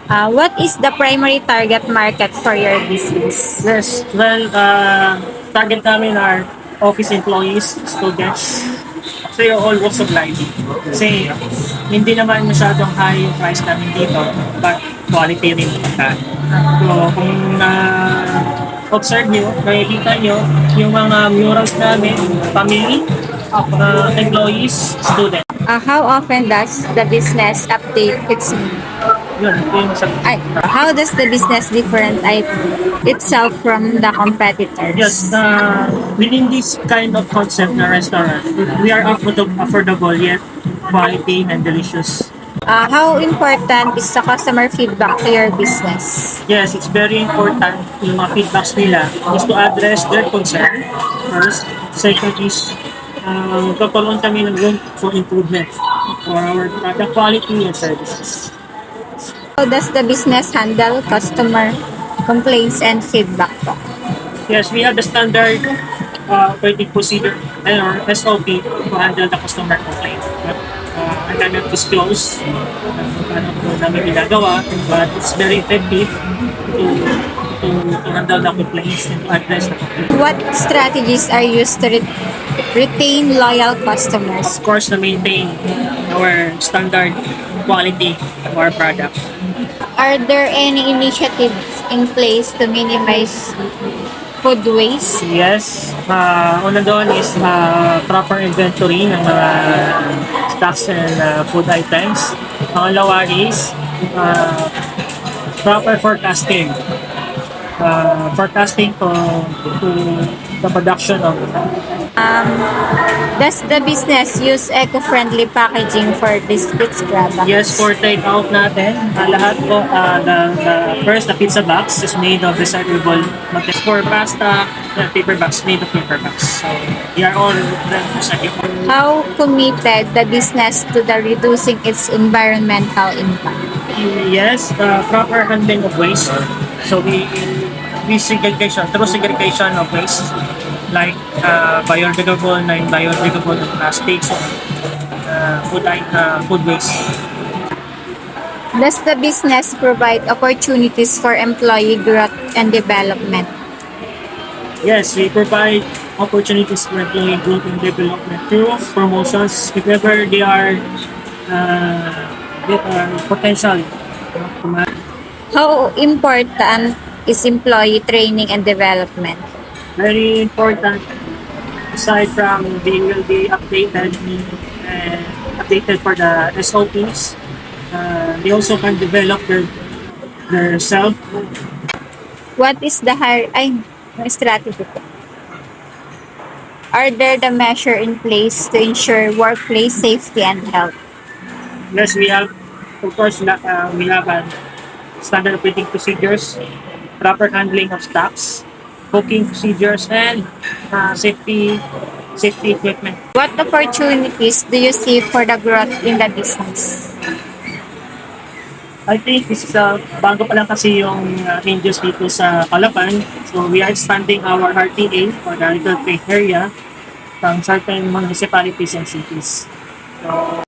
What is the primary target market for your business? Yes, well, target namin are office employees, students, actually all walks of life. Kasi hindi naman masyadong high yung price namin dito, but quality rin yung pagkain. So kung observe nyo, nakikita nyo yung mga murals namin, family, employees, student. How often does the business update its Yun, ito yung sabi. how does the business different itself from the competitors? Yes, within this kind of concept na restaurant, we are affordable yet quality and delicious. How important is the customer feedback to your business? Yes, it's very important yung mga feedbacks nila is to address their concern first. Second is, magkakaroon kami ng room for improvement for our product quality and services. How does the business handle customer complaints and feedback po? Yes, we have the standard operating procedure or SOP to handle the customer complaint. I cannot disclose kung paano po namin ginagawa, but it's very effective to handle the complaints and to address the complaints. What strategies are used to retain loyal customers? Of course, to maintain our standard quality of our product. Are there any initiatives in place to minimize food waste? Yes, una doon is proper inventory ng mga stocks and food items. Pangalawa is proper forecasting. Forecasting to the production of Does the business use eco-friendly packaging for biscuits products? yes, for take-out natin, lahat po, the pizza box is made of recyclable materials. For pasta, the paper box made of paper box. So, they are all recyclable. How committed the business to the reducing its environmental impact? Yes, proper handling of waste. So, we segregation, through segregation of waste, like biodegradable and biodegradable plastics, food waste. Does the business provide opportunities for employee growth and development? Yes, we provide opportunities for employee growth and development through promotions if ever they are potential. How important is employee training and development? Very important. Aside from they will be updated and updated for the SOPs, they also can develop their self. What is the strategy po? Are there the measure in place to ensure workplace safety and health? Yes, we have, of course, we have standard operating procedures, proper handling of stocks, cooking procedures, and safety equipment. What opportunities do you see for the growth in the business? I think this is bago pa lang kasi yung Angels dito sa Calapan. So we are expanding our RTA or the Retail Trade Area from certain municipalities and cities. So